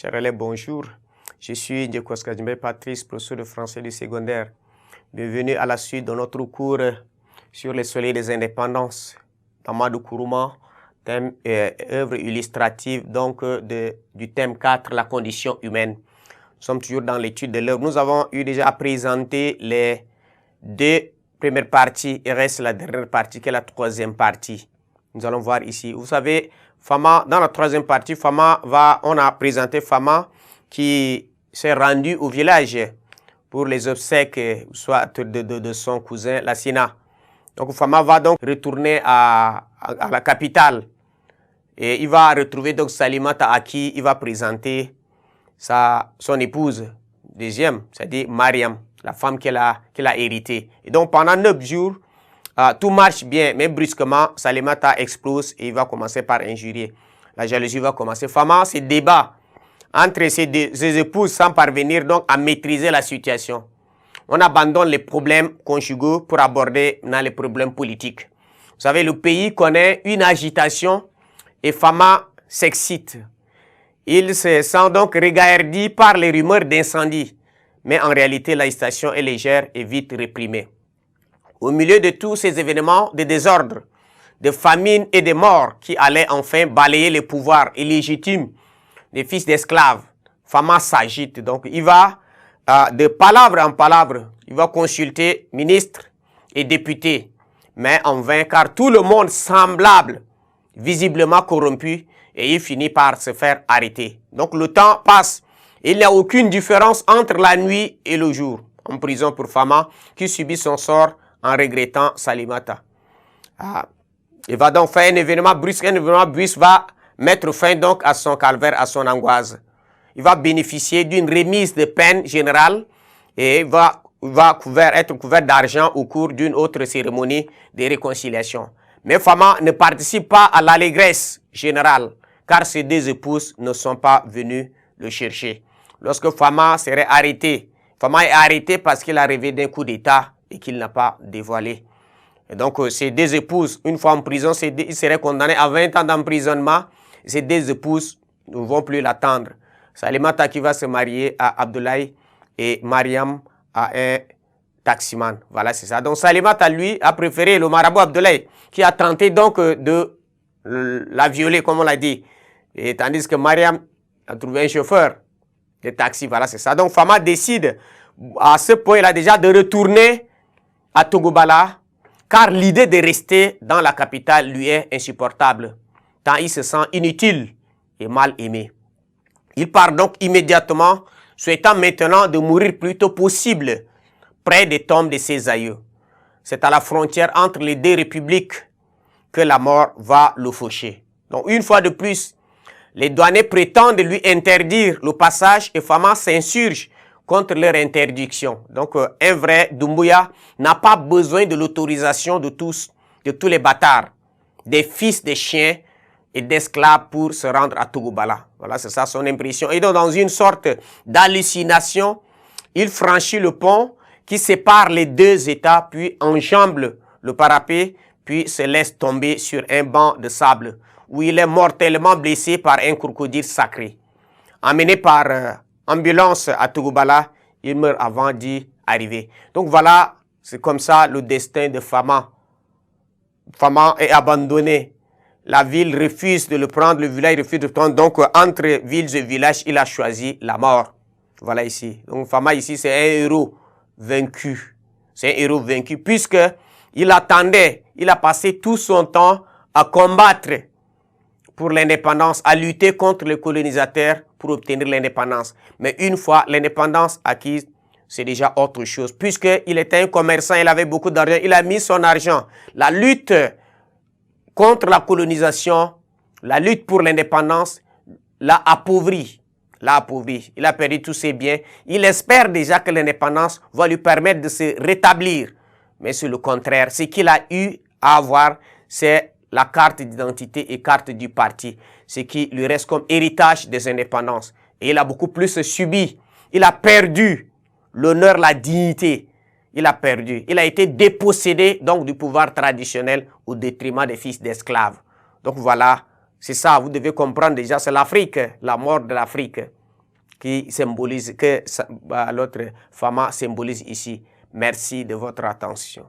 Chers élèves, bonjour. Je suis Ndjekos Kadjimbe Patrice, professeur de français du secondaire. Bienvenue à la suite de notre cours sur les soleils des indépendances d'Amadou Kourouma, thème œuvre illustrative donc du thème 4, la condition humaine. Nous sommes toujours dans l'étude de l'œuvre. Nous avons eu déjà à présenter les deux premières parties. Il reste la dernière partie qui est la troisième partie. Nous allons voir ici. Vous savez, Fama, dans la troisième partie, on a présenté Fama qui s'est rendu au village pour les obsèques, soit de son cousin Lassina. Donc Fama va donc retourner à la capitale et il va retrouver donc Salimata à qui il va présenter son épouse, deuxième, c'est-à-dire Mariam, la femme qu'elle a héritée. Et donc pendant 9 jours, tout marche bien, mais brusquement, Salimata explose et il va commencer par injurier. La jalousie va commencer. Fama se débat entre ses épouses sans parvenir donc à maîtriser la situation. On abandonne les problèmes conjugaux pour aborder les problèmes politiques. Vous savez, le pays connaît une agitation et Fama s'excite. Il se sent donc regaillardi par les rumeurs d'incendie. Mais en réalité, l'agitation est légère et vite réprimée. Au milieu de tous ces événements de désordre, de famine et de mort qui allaient enfin balayer le pouvoir illégitime des fils d'esclaves, Fama s'agite. Donc il va de palabre en palabre, il va consulter ministres et députés, mais en vain car tout le monde semblable, visiblement corrompu, et il finit par se faire arrêter. Donc le temps passe, il n'y a aucune différence entre la nuit et le jour. En prison pour Fama qui subit son sort en regrettant Salimata. Il va donc faire un événement brusque va mettre fin donc à son calvaire, à son angoisse. Il va bénéficier d'une remise de peine générale et va être couvert d'argent au cours d'une autre cérémonie de réconciliation. Mais Fama ne participe pas à l'allégresse générale car ses deux épouses ne sont pas venues le chercher. Lorsque Fama serait arrêté, Fama est arrêté parce qu'il a rêvé d'un coup d'État et qu'il n'a pas dévoilé. Et donc, ces deux épouses, une fois en prison, ils seraient condamnés à 20 ans d'emprisonnement. Ces deux épouses ne vont plus l'attendre. Salimata qui va se marier à Abdoulaye et Mariam à un taximan. Voilà, c'est ça. Donc, Salimata, lui, a préféré le marabout Abdoulaye qui a tenté donc de la violer, comme on l'a dit. Et tandis que Mariam a trouvé un chauffeur de taxi. Voilà, c'est ça. Donc, Fama décide à ce point-là déjà de retourner à Togobala, car l'idée de rester dans la capitale lui est insupportable, tant il se sent inutile et mal aimé. Il part donc immédiatement, souhaitant maintenant de mourir plus tôt possible, près des tombes de ses aïeux. C'est à la frontière entre les deux républiques que la mort va le faucher. Donc une fois de plus, les douaniers prétendent lui interdire le passage et Fama s'insurge contre leur interdiction. Donc, un vrai Doumbouya n'a pas besoin de l'autorisation de tous les bâtards, des fils de chiens et d'esclaves pour se rendre à Togobala. Voilà, c'est ça son impression. Et donc, dans une sorte d'hallucination, il franchit le pont qui sépare les deux États, puis enjambe le parapet, puis se laisse tomber sur un banc de sable, où il est mortellement blessé par un crocodile sacré. Emmené par ambulance à Togobala, il meurt avant d'y arriver. Donc voilà, c'est comme ça le destin de Fama. Fama est abandonné. La ville refuse de le prendre, le village refuse de le prendre. Donc entre villes et villages, il a choisi la mort. Voilà ici. Donc Fama ici, c'est un héros vaincu. C'est un héros vaincu puisque il attendait, il a passé tout son temps à combattre pour l'indépendance, à lutter contre les colonisateurs pour obtenir l'indépendance. Mais une fois l'indépendance acquise, c'est déjà autre chose. Puisqu'il était un commerçant, il avait beaucoup d'argent, il a mis son argent. La lutte contre la colonisation, la lutte pour l'indépendance, l'a appauvri. Il a perdu tous ses biens. Il espère déjà que l'indépendance va lui permettre de se rétablir. Mais c'est le contraire. Ce qu'il a eu à avoir, c'est la carte d'identité et carte du parti, ce qui lui reste comme héritage des indépendances. Et il a beaucoup plus subi. Il a perdu l'honneur, la dignité. Il a perdu. Il a été dépossédé donc du pouvoir traditionnel au détriment des fils d'esclaves. Donc voilà, c'est ça, vous devez comprendre déjà, c'est l'Afrique, la mort de l'Afrique. qui symbolise, que l'autre Fama symbolise ici. Merci de votre attention.